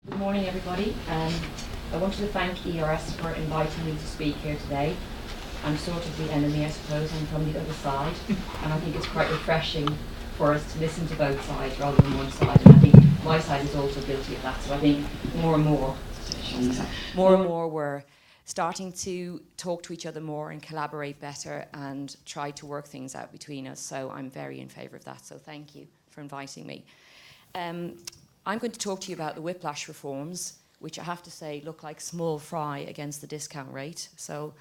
Good morning, everybody. I wanted to thank ERS for inviting me to speak here today. I'm sort of the enemy, I suppose. I'm from the other side, and I think it's quite refreshing for us to listen to both sides rather than one side. And I think my side is also guilty of that. So I think more and more we're starting to talk to each other more and collaborate better and try to work things out between us. So I'm very in favour of that. So thank you for inviting me. I'm going to talk to you about the Whiplash reforms, which I have to say look like small fry against the discount rate. So,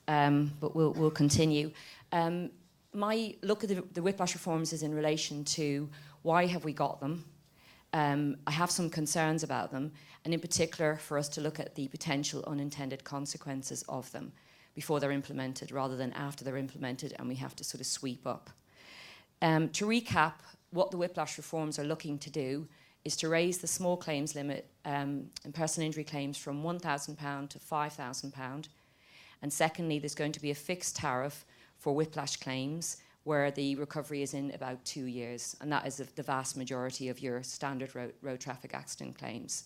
but we'll continue. My look at the Whiplash reforms is in relation to why have we got them. I have some concerns about them, and in particular for us to look at the potential unintended consequences of them before they're implemented rather than after they're implemented and we have to sort of sweep up. To recap, what the Whiplash reforms are looking to do is to raise the small claims limit in personal injury claims from £1,000 to £5,000. And secondly, there's going to be a fixed tariff for whiplash claims where the recovery is in about 2 years. And that is the vast majority of your standard road traffic accident claims.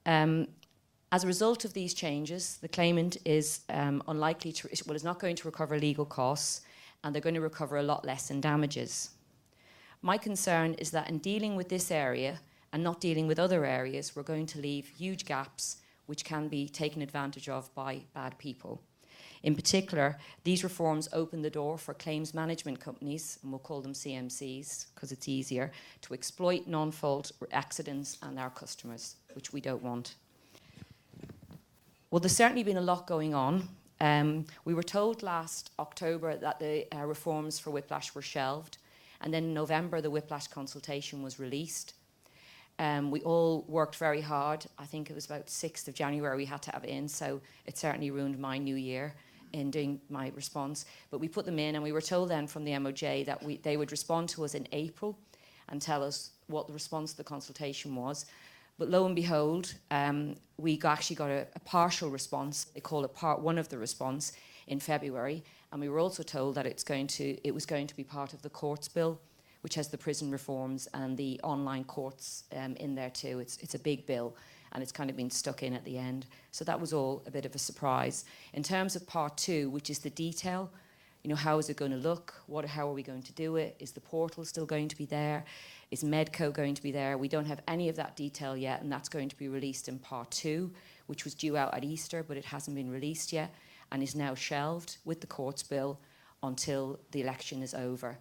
As a result of these changes, the claimant is unlikely to, is not going to recover legal costs, and they're going to recover a lot less in damages. My concern is that in dealing with this area and not dealing with other areas, we're going to leave huge gaps which can be taken advantage of by bad people. In particular, these reforms open the door for claims management companies, and we'll call them CMCs because it's easier, to exploit non-fault accidents and our customers, which we don't want. Well, there's certainly been a lot going on. We were told last October that the reforms for Whiplash were shelved. And then in November, the Whiplash consultation was released. We all worked very hard. I think it was about 6th of January we had to have it in, so it certainly ruined my new year in doing my response. But we put them in, and we were told then from the MOJ that they would respond to us in April and tell us what the response to the consultation was. But lo and behold, we actually got a partial response. They call it part one of the response in February. And we were also told that it was going to be part of the courts bill, which has the prison reforms and the online courts in there too. It's a big bill, and it's kind of been stuck in at the end. So that was all a bit of a surprise. In terms of part two, which is the detail, how is it going to look? How are we going to do it? Is the portal still going to be there? Is Medco going to be there? We don't have any of that detail yet, and that's going to be released in part two, which was due out at Easter, but it hasn't been released yet, and is now shelved with the courts bill until the election is over.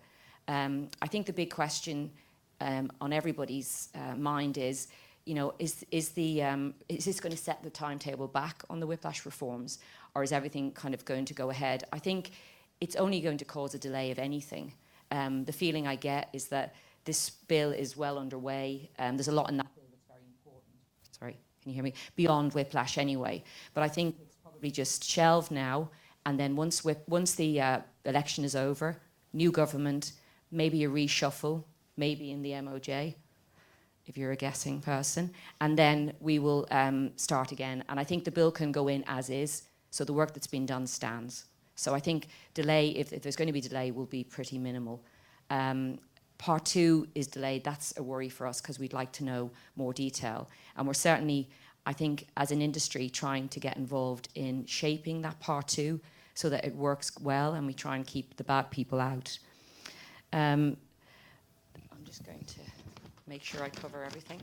I think the big question on everybody's mind is, is this going to set the timetable back on the Whiplash reforms, or is everything kind of going to go ahead? I think it's only going to cause a delay of anything. The feeling I get is that this bill is well underway. There's a lot in that bill that's very important. Sorry, can you hear me? Beyond Whiplash anyway. But I think it's probably just shelved now, and then once the election is over, new government, maybe a reshuffle, maybe in the MOJ, if you're a guessing person, and then we will start again. And I think the bill can go in as is, so the work that's been done stands. So I think delay, if there's going to be delay, will be pretty minimal. Part two is delayed. That's a worry for us because we'd like to know more detail. And we're certainly, I think, as an industry, trying to get involved in shaping that part two so that it works well and we try and keep the bad people out. I'm just going to make sure I cover everything.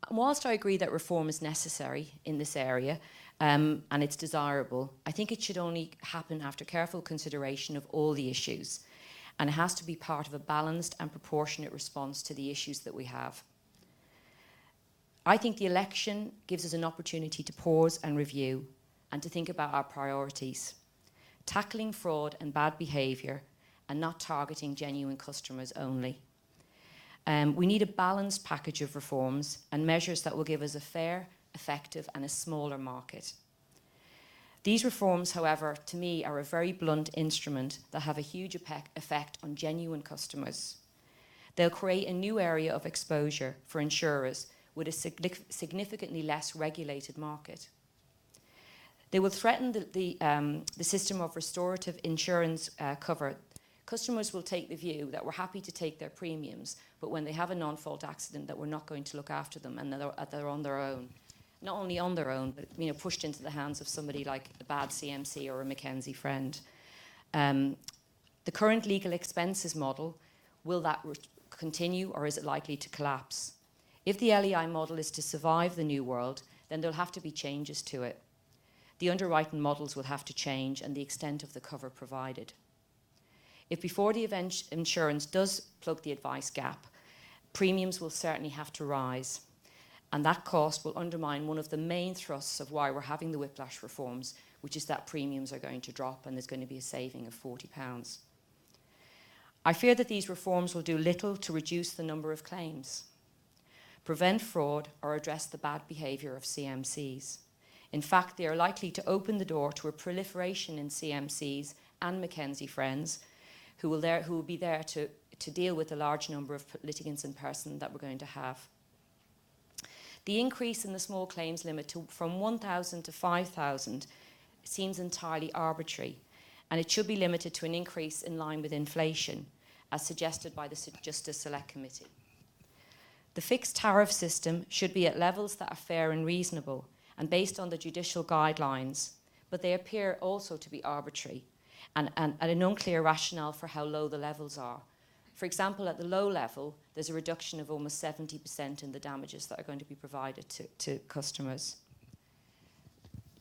Whilst I agree that reform is necessary in this area and it's desirable, I think it should only happen after careful consideration of all the issues, and it has to be part of a balanced and proportionate response to the issues that we have. I think the election gives us an opportunity to pause and review and to think about our priorities, tackling fraud and bad behaviour and not targeting genuine customers only. We need a balanced package of reforms and measures that will give us a fair, effective and a smaller market. These reforms, however, to me are a very blunt instrument that have a huge effect on genuine customers. They'll create a new area of exposure for insurers with a significantly less regulated market. They will threaten the system of restorative insurance cover Customers will take the view that we're happy to take their premiums, but when they have a non-fault accident, that we're not going to look after them and that they're on their own. Not only on their own, but pushed into the hands of somebody like a bad CMC or a Mackenzie friend. The current legal expenses model, will that continue or is it likely to collapse? If the LEI model is to survive the new world, then there'll have to be changes to it. The underwriting models will have to change and the extent of the cover provided. If before the event insurance does plug the advice gap, premiums will certainly have to rise. And that cost will undermine one of the main thrusts of why we're having the Whiplash reforms, which is that premiums are going to drop and there's going to be a saving of £40. I fear that these reforms will do little to reduce the number of claims, prevent fraud, or address the bad behaviour of CMCs. In fact, they are likely to open the door to a proliferation in CMCs and Mackenzie friends who will be there to deal with the large number of litigants in person that we're going to have. The increase in the small claims limit from 1,000 to 5,000 seems entirely arbitrary, and it should be limited to an increase in line with inflation, as suggested by the Justice Select Committee. The fixed tariff system should be at levels that are fair and reasonable and based on the judicial guidelines, but they appear also to be arbitrary and an unclear rationale for how low the levels are. For example, at the low level, there's a reduction of almost 70% in the damages that are going to be provided to customers.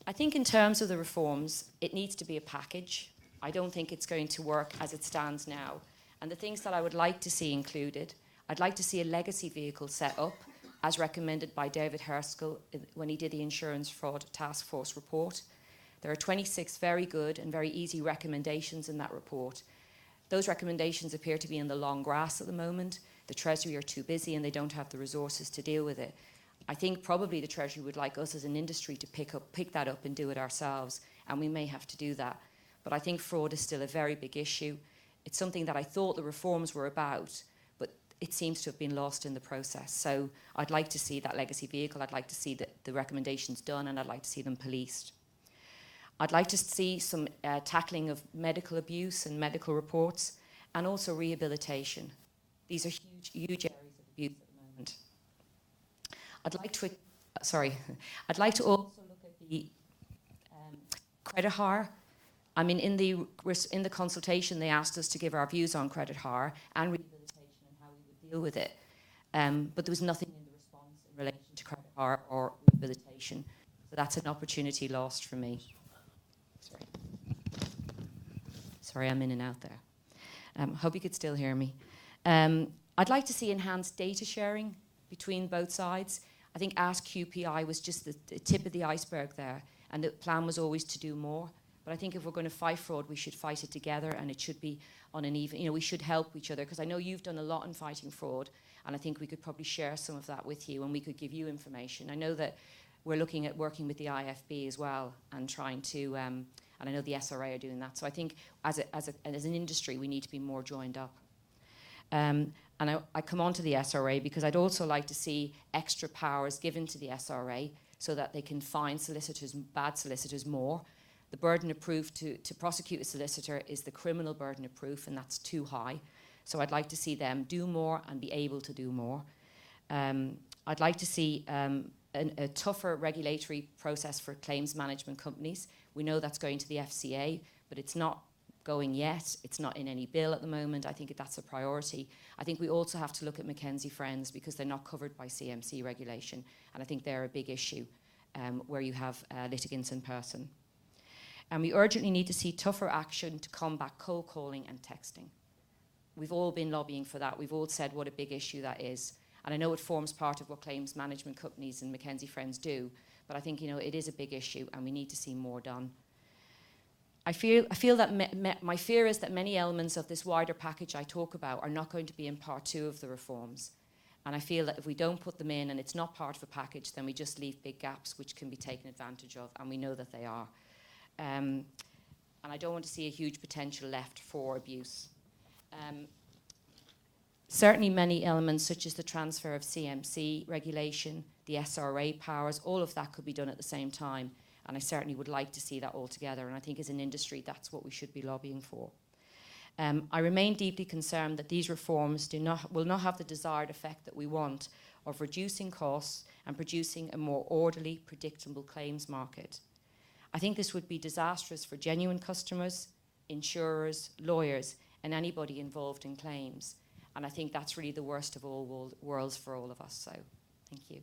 I think in terms of the reforms, it needs to be a package. I don't think it's going to work as it stands now. And the things that I would like to see included, I'd like to see a legacy vehicle set up, as recommended by David Herskell when he did the Insurance Fraud Task Force report. There are 26 very good and very easy recommendations in that report. Those recommendations appear to be in the long grass at the moment. The Treasury are too busy and they don't have the resources to deal with it. I think probably the Treasury would like us as an industry to pick that up and do it ourselves, and we may have to do that. But I think fraud is still a very big issue. It's something that I thought the reforms were about, but it seems to have been lost in the process. So I'd like to see that legacy vehicle. I'd like to see the recommendations done, and I'd like to see them policed. I'd like to see some tackling of medical abuse and medical reports, and also rehabilitation. These are huge areas of abuse at the moment. I'd like to also look at the credit hire. I mean, in the consultation, they asked us to give our views on credit hire and rehabilitation and how we would deal with it. But there was nothing in the response in relation to credit hire or rehabilitation. So that's an opportunity lost for me. Sorry, I'm in and out there. Hope you could still hear me. I'd like to see enhanced data sharing between both sides. I think Ask QPI was just the tip of the iceberg there, and the plan was always to do more. But I think if we're going to fight fraud, we should fight it together, and it should be on an even, we should help each other, because I know you've done a lot in fighting fraud, and I think we could probably share some of that with you, and we could give you information. I know that we're looking at working with the IFB as well, and trying to, and I know the SRA are doing that. So I think as an industry, we need to be more joined up. And I come on to the SRA because I'd also like to see extra powers given to the SRA so that they can fine solicitors, bad solicitors, more. The burden of proof to prosecute a solicitor is the criminal burden of proof, and that's too high. So I'd like to see them do more and be able to do more. I'd like to see a tougher regulatory process for claims management companies. We know that's going to the FCA, but it's not going yet. It's not in any bill at the moment. I think that's a priority. I think we also have to look at Mackenzie Friends because they're not covered by CMC regulation, and I think they're a big issue where you have litigants in person. And we urgently need to see tougher action to combat cold calling and texting. We've all been lobbying for that. We've all said what a big issue that is. And I know it forms part of what claims management companies and Mackenzie Friends do, but I think it is a big issue and we need to see more done. I feel that my fear is that many elements of this wider package I talk about are not going to be in part 2 of the reforms. And I feel that if we don't put them in and it's not part of a package, then we just leave big gaps which can be taken advantage of, and we know that they are. And I don't want to see a huge potential left for abuse. Certainly many elements such as the transfer of CMC regulation, the SRA powers, all of that could be done at the same time. And I certainly would like to see that all together. And I think as an industry, that's what we should be lobbying for. I remain deeply concerned that these reforms will not have the desired effect that we want of reducing costs and producing a more orderly, predictable claims market. I think this would be disastrous for genuine customers, insurers, lawyers, and anybody involved in claims. And I think that's really the worst of all worlds for all of us. So, thank you.